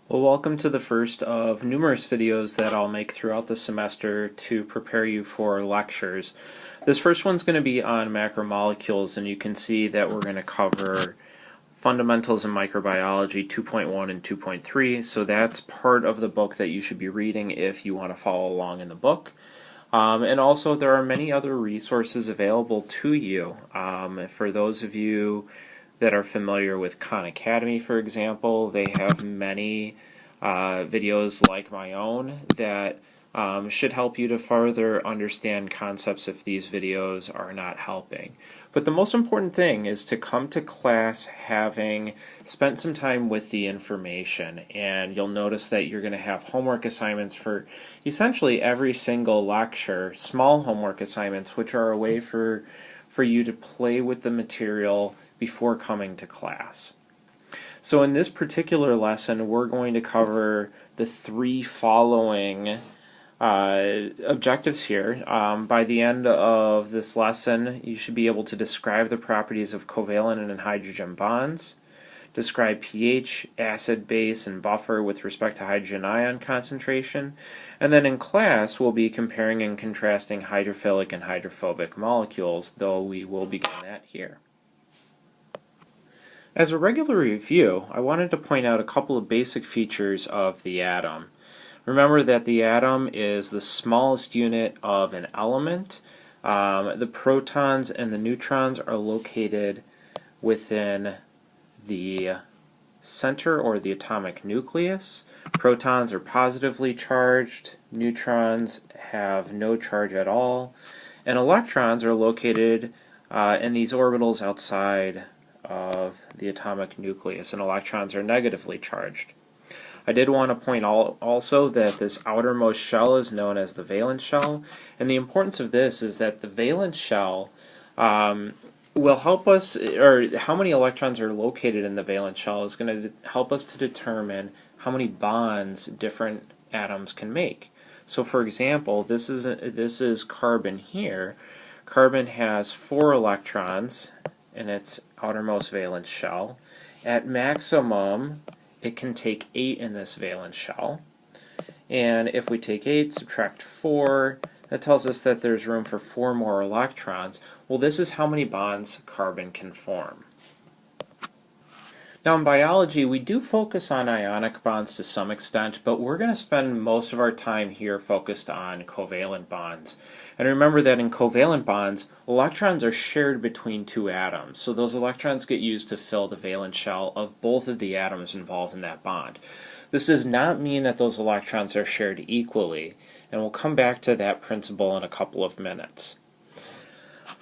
Well, welcome to the first of numerous videos that I'll make throughout the semester to prepare you for lectures. This first one's going to be on macromolecules, and you can see that we're going to cover Fundamentals in Microbiology 2.1 and 2.3, so that's part of the book that you should be reading if you want to follow along in the book. And also there are many other resources available to you. For those of you that are familiar with Khan Academy, for example, they have many videos like my own that should help you to further understand concepts if these videos are not helping. But the most important thing is to come to class having spent some time with the information, and you'll notice that you're going to have homework assignments for essentially every single lecture, small homework assignments which are a way for you to play with the material before coming to class. So in this particular lesson, we're going to cover the three following objectives here. By the end of this lesson, you should be able to describe the properties of covalent and hydrogen bonds, describe pH, acid, base, and buffer with respect to hydrogen ion concentration, and then in class we'll be comparing and contrasting hydrophilic and hydrophobic molecules, though we will begin that here. As a regular review, I wanted to point out a couple of basic features of the atom. Remember that the atom is the smallest unit of an element. The protons and the neutrons are located within the center or the atomic nucleus. Protons are positively charged, neutrons have no charge at all, and electrons are located in these orbitals outside of the atomic nucleus, and electrons are negatively charged. I did want to point out also that this outermost shell is known as the valence shell, and the importance of this is that the valence shell will help us, or how many electrons are located in the valence shell is going to help us to determine how many bonds different atoms can make. So for example, this is carbon here. Carbon has 4 electrons in its outermost valence shell. At maximum, it can take 8 in this valence shell. And if we take 8, subtract 4, that tells us that there's room for 4 more electrons. Well, this is how many bonds carbon can form. Now in biology, we do focus on ionic bonds to some extent, but we're going to spend most of our time here focused on covalent bonds. And remember that in covalent bonds, electrons are shared between two atoms, so those electrons get used to fill the valence shell of both of the atoms involved in that bond. This does not mean that those electrons are shared equally, and we'll come back to that principle in a couple of minutes.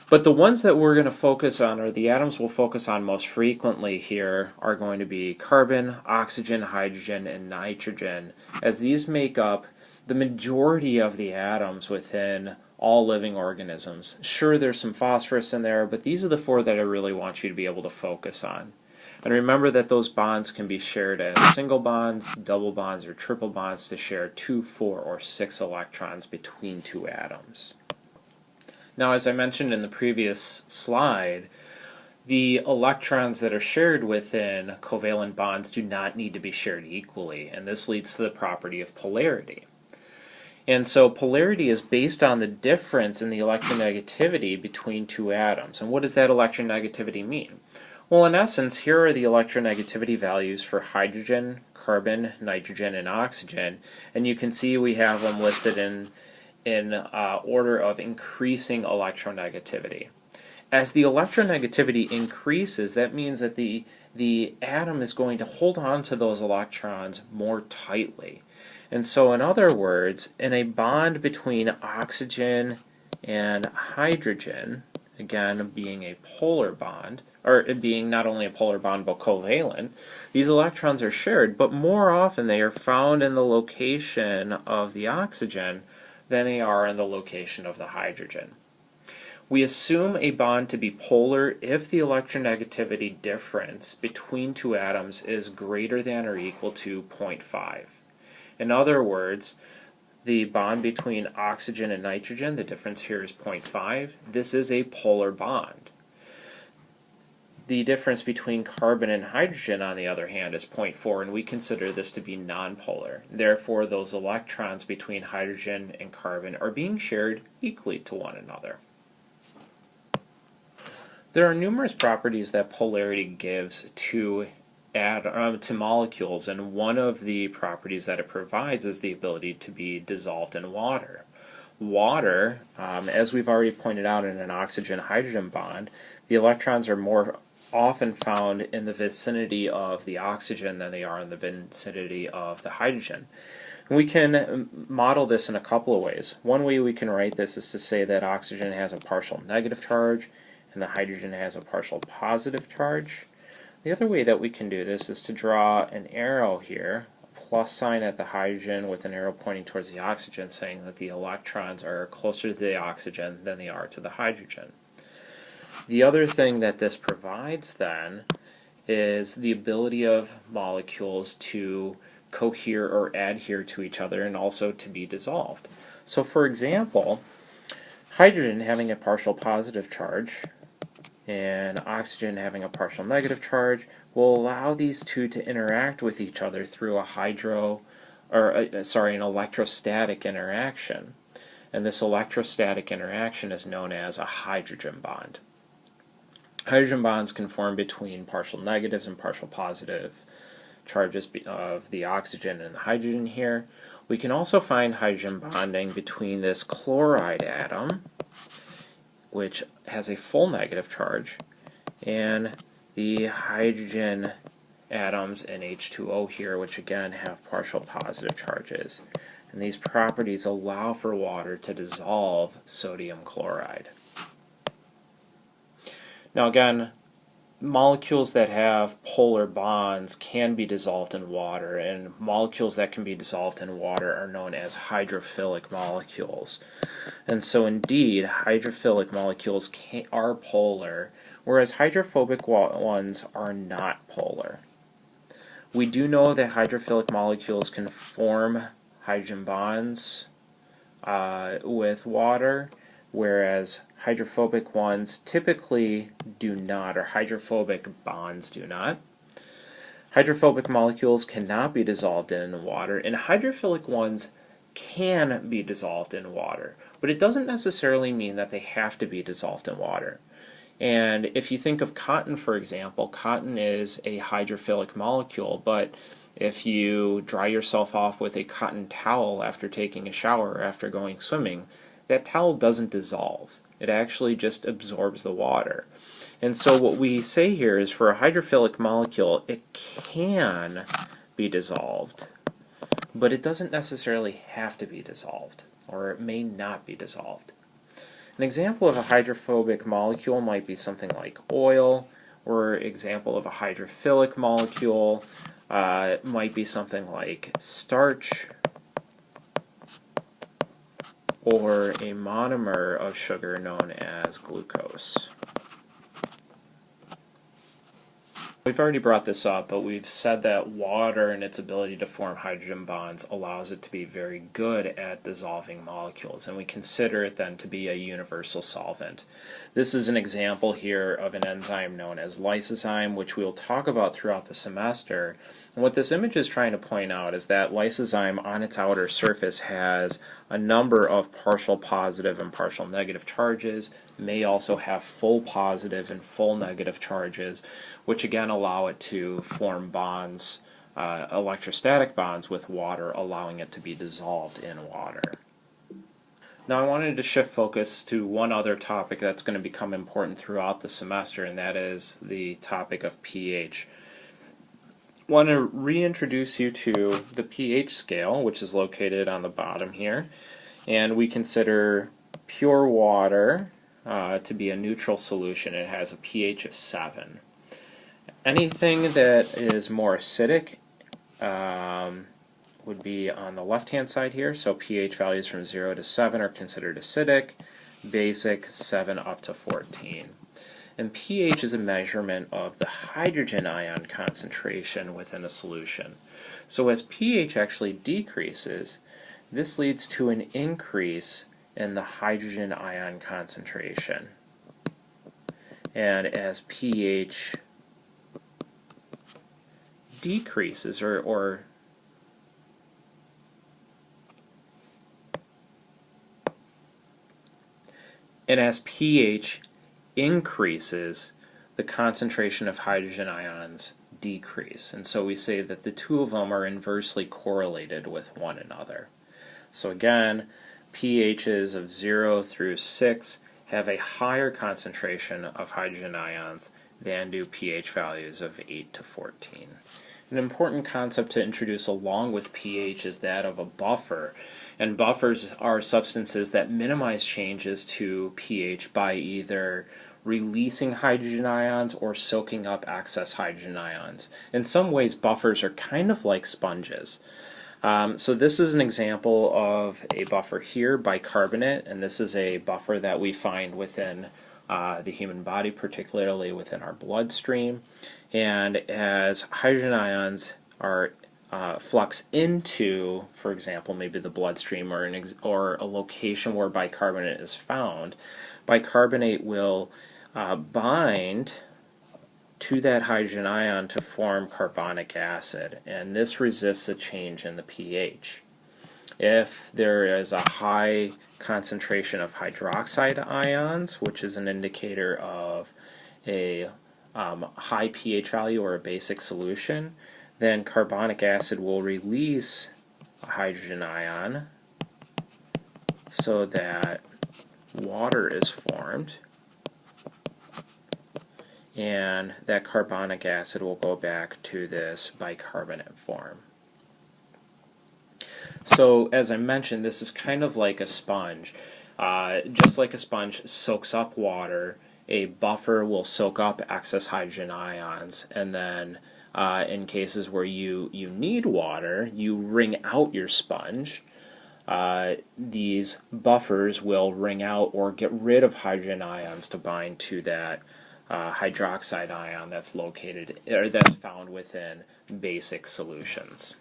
But the ones that we're going to focus on, or the atoms we'll focus on most frequently here, are going to be carbon, oxygen, hydrogen, and nitrogen, as these make up the majority of the atoms within all living organisms. Sure, there's some phosphorus in there, but these are the 4 that I really want you to be able to focus on. And remember that those bonds can be shared as single bonds, double bonds, or triple bonds to share 2, 4, or 6 electrons between two atoms. Now, as I mentioned in the previous slide, the electrons that are shared within covalent bonds do not need to be shared equally, and this leads to the property of polarity. And so polarity is based on the difference in the electronegativity between two atoms. And what does that electronegativity mean? Well, in essence, here are the electronegativity values for hydrogen, carbon, nitrogen, and oxygen, and you can see we have them listed in order of increasing electronegativity. As the electronegativity increases, that means that the atom is going to hold on to those electrons more tightly. And so in other words, in a bond between oxygen and hydrogen, again being a polar bond, or it being not only a polar bond but covalent, these electrons are shared, but more often they are found in the location of the oxygen than they are in the location of the hydrogen. We assume a bond to be polar if the electronegativity difference between two atoms is greater than or equal to 0.5. In other words, the bond between oxygen and nitrogen, the difference here is 0.5. This is a polar bond. The difference between carbon and hydrogen, on the other hand, is 0.4, and we consider this to be nonpolar. Therefore, those electrons between hydrogen and carbon are being shared equally to one another. There are numerous properties that polarity gives to molecules, and one of the properties that it provides is the ability to be dissolved in water. Water, as we've already pointed out in an oxygen-hydrogen bond, the electrons are more often found in the vicinity of the oxygen than they are in the vicinity of the hydrogen. And we can model this in a couple of ways. One way we can write this is to say that oxygen has a partial negative charge and the hydrogen has a partial positive charge. The other way that we can do this is to draw an arrow here, a plus sign at the hydrogen with an arrow pointing towards the oxygen, saying that the electrons are closer to the oxygen than they are to the hydrogen. The other thing that this provides then is the ability of molecules to cohere or adhere to each other and also to be dissolved. So for example, hydrogen having a partial positive charge and oxygen having a partial negative charge will allow these two to interact with each other through an electrostatic interaction. And this electrostatic interaction is known as a hydrogen bond. Hydrogen bonds can form between partial negatives and partial positive charges of the oxygen and the hydrogen here. We can also find hydrogen bonding between this chloride atom, which has a full negative charge, and the hydrogen atoms in H2O here, which again have partial positive charges. And these properties allow for water to dissolve sodium chloride. Now again, molecules that have polar bonds can be dissolved in water, and molecules that can be dissolved in water are known as hydrophilic molecules. And so indeed, hydrophilic molecules are polar, whereas hydrophobic ones are not polar. We do know that hydrophilic molecules can form hydrogen bonds with water, whereas hydrophobic ones typically do not, or hydrophobic bonds do not. Hydrophobic molecules cannot be dissolved in water, and hydrophilic ones can be dissolved in water, but it doesn't necessarily mean that they have to be dissolved in water. And if you think of cotton, for example, cotton is a hydrophilic molecule, but if you dry yourself off with a cotton towel after taking a shower or after going swimming, that towel doesn't dissolve. It actually just absorbs the water. And so what we say here is for a hydrophilic molecule, it can be dissolved, but it doesn't necessarily have to be dissolved, or it may not be dissolved. An example of a hydrophobic molecule might be something like oil, or an example of a hydrophilic molecule might be something like starch, or a monomer of sugar known as glucose. We've already brought this up, but we've said that water and its ability to form hydrogen bonds allows it to be very good at dissolving molecules, and we consider it then to be a universal solvent. This is an example here of an enzyme known as lysozyme, which we'll talk about throughout the semester. And what this image is trying to point out is that lysozyme on its outer surface has a number of partial positive and partial negative charges, may also have full positive and full negative charges, which again allow it to form bonds, electrostatic bonds with water, allowing it to be dissolved in water. Now I wanted to shift focus to one other topic that's going to become important throughout the semester, and that is the topic of pH. I want to reintroduce you to the pH scale, which is located on the bottom here, and we consider pure water to be a neutral solution. It has a pH of 7. Anything that is more acidic would be on the left-hand side here, so pH values from 0 to 7 are considered acidic, basic 7 up to 14. And pH is a measurement of the hydrogen ion concentration within a solution. So as pH actually decreases, this leads to an increase in the hydrogen ion concentration. And as pH decreases, and as pH increases, the concentration of hydrogen ions decrease. And so we say that the two of them are inversely correlated with one another. So again, pHs of 0 through 6 have a higher concentration of hydrogen ions than do pH values of 8 to 14. An important concept to introduce along with pH is that of a buffer. And buffers are substances that minimize changes to pH by either releasing hydrogen ions or soaking up excess hydrogen ions. In some ways, buffers are kind of like sponges. So this is an example of a buffer here, bicarbonate, and this is a buffer that we find within the human body, particularly within our bloodstream. And as hydrogen ions are flux into, for example, maybe the bloodstream or a location where bicarbonate is found, bicarbonate will bind to that hydrogen ion to form carbonic acid, and this resists a change in the pH. If there is a high concentration of hydroxide ions, which is an indicator of a high pH value or a basic solution, then carbonic acid will release a hydrogen ion so that water is formed, and that carbonic acid will go back to this bicarbonate form. So as I mentioned, this is kind of like a sponge. Just like a sponge soaks up water, a buffer will soak up excess hydrogen ions, and then in cases where you need water, you wring out your sponge. These buffers will wring out or get rid of hydrogen ions to bind to that hydroxide ion that's located or that's found within basic solutions.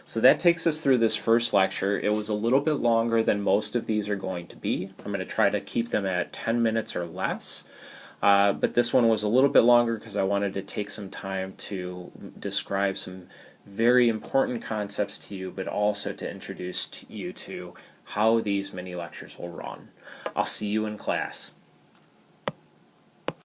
So that takes us through this first lecture. It was a little bit longer than most of these are going to be. I'm going to try to keep them at 10 minutes or less. But this one was a little bit longer because I wanted to take some time to describe some very important concepts to you, but also to introduce you to how these mini lectures will run. I'll see you in class.